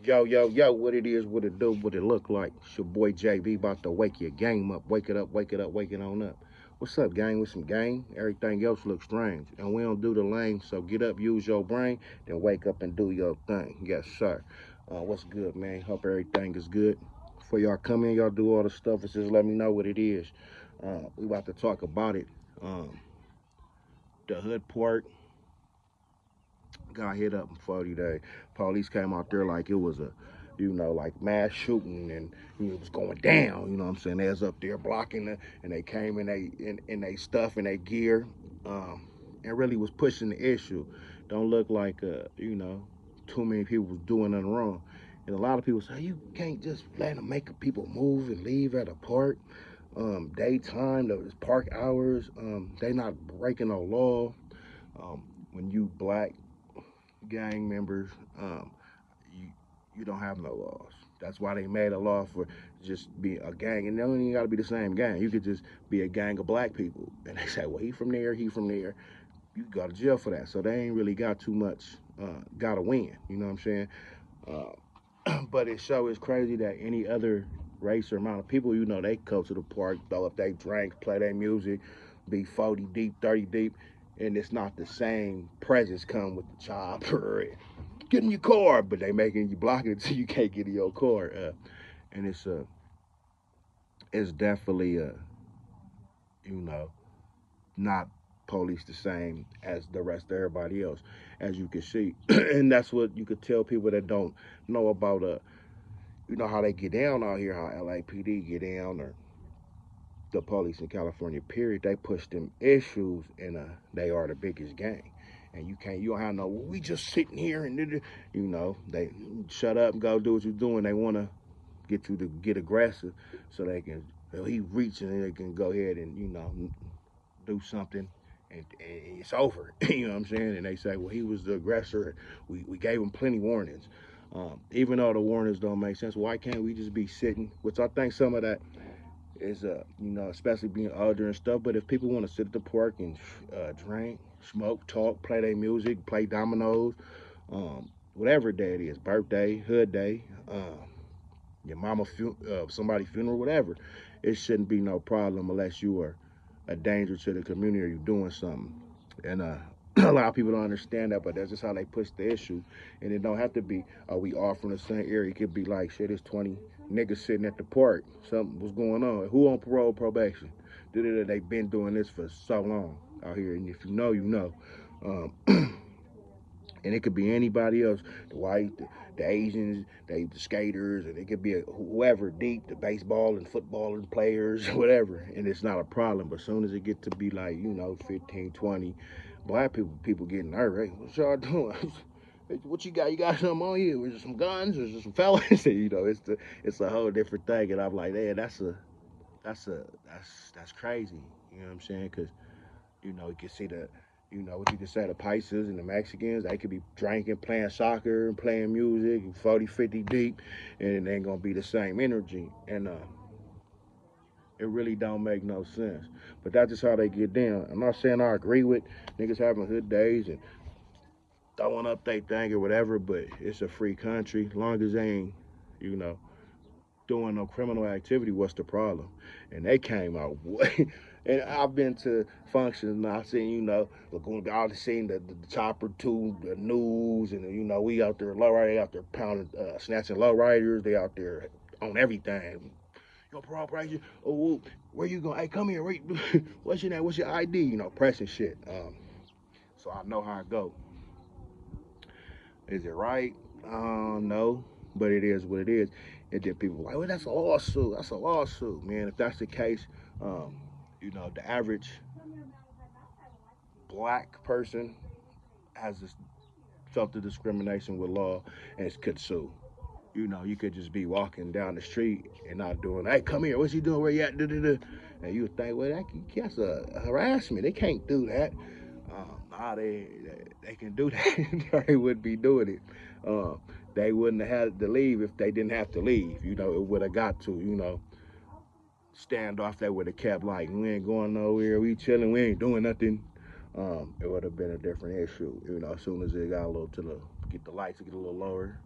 Yo, yo, yo, what it is, what it do, what it look like. It's your boy JB about to wake your game up. Wake it up, wake it up, wake it on up. What's up, gang? With some game? Everything else looks strange. And we don't do the lame, so get up, use your brain, then wake up and do your thing. Yes, sir. What's good, man? Hope everything is good. Before y'all come in, y'all do all the stuff, and just let me know what it is. We about to talk about it. Um, the hood port got hit up in 40 days. Police came out there like it was a, like mass shooting and it was going down. You know what I'm saying? They was up there blocking it, and they came in they stuff and they gear, and really was pushing the issue. Don't look like too many people was doing nothing wrong. And a lot of people say you can't just let them make people move and leave at a park. Daytime, those park hours, they not breaking no law. When you black gang members, you you don't have no laws. That's why they made a law for just be a gang, and they don't even got to be the same gang. You could just be a gang of black people, and they say, well, he from there, he from there. You go to jail for that. So they ain't really got too much. Got to win. You know what I'm saying? But it sure is crazy that any other race or amount of people, they go to the park, throw up their drinks, play their music, be 40 deep, 30 deep, and it's not the same presence come with the chopper. Get in your car, but they making you block it so you can't get in your car. And it's definitely you know not police the same as the rest of everybody else, as you can see. And that's what you could tell people that don't know about how they get down out here, how LAPD get down, or the police in California. Period. They push them issues, and they are the biggest gang. And you don't have no. We just sitting here and they shut up and go do what you're doing. They want to get you to get aggressive, so they can. He reaching and they can go ahead and do something, and it's over. You know what I'm saying? And they say, well, he was the aggressor. We gave him plenty warnings. Even though the warnings don't make sense, why can't we just be sitting? Which I think some of that is, especially being older and stuff. But if people want to sit at the park and drink, smoke, talk, play their music, play dominoes, whatever day it is, birthday, hood day, your mama, somebody's funeral, whatever, it shouldn't be no problem unless you are a danger to the community or you're doing something. And a lot of people don't understand that, but that's just how they push the issue. And it don't have to be, we all from the same area. It could be like, shit, it's 20 niggas sitting at the park. Something was going on. Who on parole, probation? They've been doing this for so long out here. And if you know, you know. Um, and it could be anybody else, the white, the Asians, the skaters, and it could be whoever deep, the baseball and football and players, whatever, and it's not a problem. But as soon as it get to be like 15, 20, black people getting nervous. Hey, what y'all doing? What you got? You got something on you? Is there some guns? Is there some fellas? It's a whole different thing, and I'm like, man, that's crazy. You know what I'm saying? Because you can see what you can say, the Pisces and the Mexicans, they could be drinking, playing soccer, and playing music, 40, 50 deep, and it ain't gonna be the same energy. And it really don't make no sense. But that's just how they get down. I'm not saying I agree with niggas having hood days and throwing up they thing or whatever, but it's a free country. As long as they ain't, you know, doing no criminal activity, what's the problem? And they came out. And I've been to functions and I've seen, I've seen the chopper too, the news, and we out there low rider, out there pounding, snatching low riders. They out there on everything. Yo, parole price. Oh, where you going? Hey, come here. What's your name? What's your ID? Pressing shit. So I know how it go. Is it right? No, but it is what it is. And then people are like, well, that's a lawsuit. That's a lawsuit, man. If that's the case, um, the average black person has this felt the discrimination with law and could sue. You could just be walking down the street and not doing, hey, come here, what's he doing? Where you at? Da-da-da. And you would think, well, that's a harassment. They can't do that. Nah, they can do that. They wouldn't be doing it. They wouldn't have had to leave if they didn't have to leave. It would have got to, standoff that would have kept like, we ain't going nowhere, we chilling, we ain't doing nothing. It would have been a different issue. As soon as it got a little get the lights to get a little lower,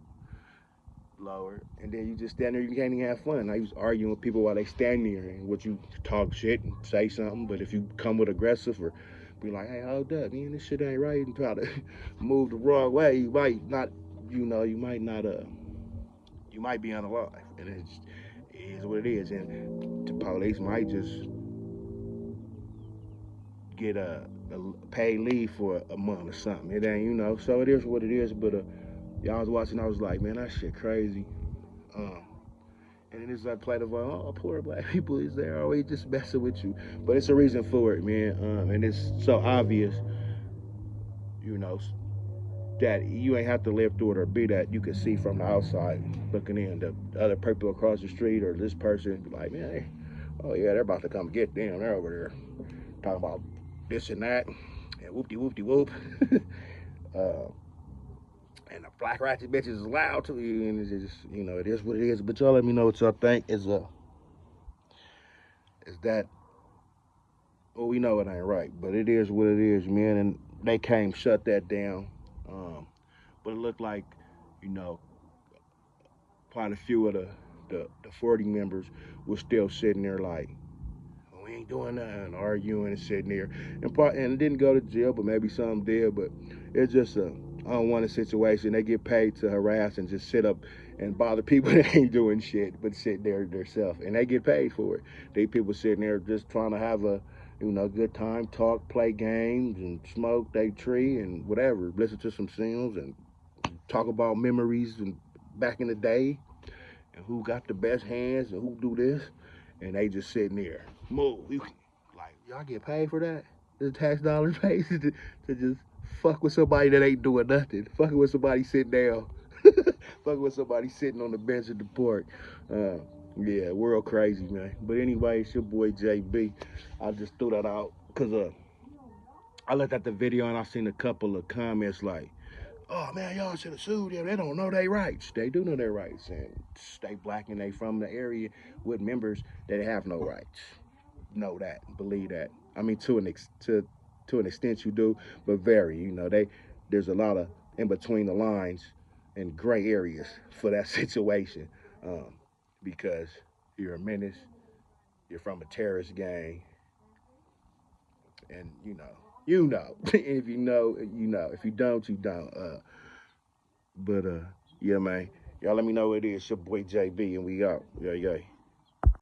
lower, and then you just stand there. You can't even have fun. I used to arguing with people while they stand there, and what you talk shit and say something. But if you come with aggressive or be like, "Hey, hold up, man, this shit ain't right," and try to move the wrong way, you might not, you might not, you might be unalive, and it is what it is. And the police might just get a paid leave for a month or something. It ain't, so it is what it is. But y'all was watching, I was like, man, that shit crazy. Um, and then it's like play the oh, poor black people is there always just messing with you, but it's a reason for it, man. And it's so obvious, you know, that you ain't have to live through it or be that. You can see from the outside looking in the other people across the street or this person be like, man, oh yeah, they're about to come get them. They're over there talking about this and that, and whoopty whoopty whoop. uh, and the black ratchet bitches is loud to you, and it's just, it is what it is. But y'all let me know what y'all think. Is that, well, we know it ain't right, but it is what it is, man. And they came shut that down. But it looked like, you know, quite a few of the 40 members were still sitting there like, we ain't doing nothing, arguing and sitting there. And it didn't go to jail, but maybe some did. But it's just a unwanted situation. They get paid to harass and just sit up and bother people that ain't doing shit, but sit there themselves. And they get paid for it. They people sitting there just trying to have a, good time, talk, play games, and smoke they tree and whatever. Listen to some songs and talk about memories and back in the day and who got the best hands and who do this, and they just sitting there. Move. Like, y'all get paid for that? The tax dollars paid to just fuck with somebody that ain't doing nothing. Fucking with somebody sitting down. Fucking with somebody sitting on the bench at the park. Uh, yeah, world crazy, man. But anyway, it's your boy JB. I just threw that out because I looked at the video and I seen a couple of comments like, oh man, y'all should have sued them. They don't know their rights. They do know their rights, and they black and they from the area with members that have no rights. Know that, believe that. I mean, to an extent you do, but very. There's a lot of in between the lines and gray areas for that situation, um, because you're a menace, you're from a terrorist gang, and you know. If you know, you know. If you don't, you don't. But yeah, man. Y'all let me know what it is. Your boy JB, and we out. Yeah, yeah.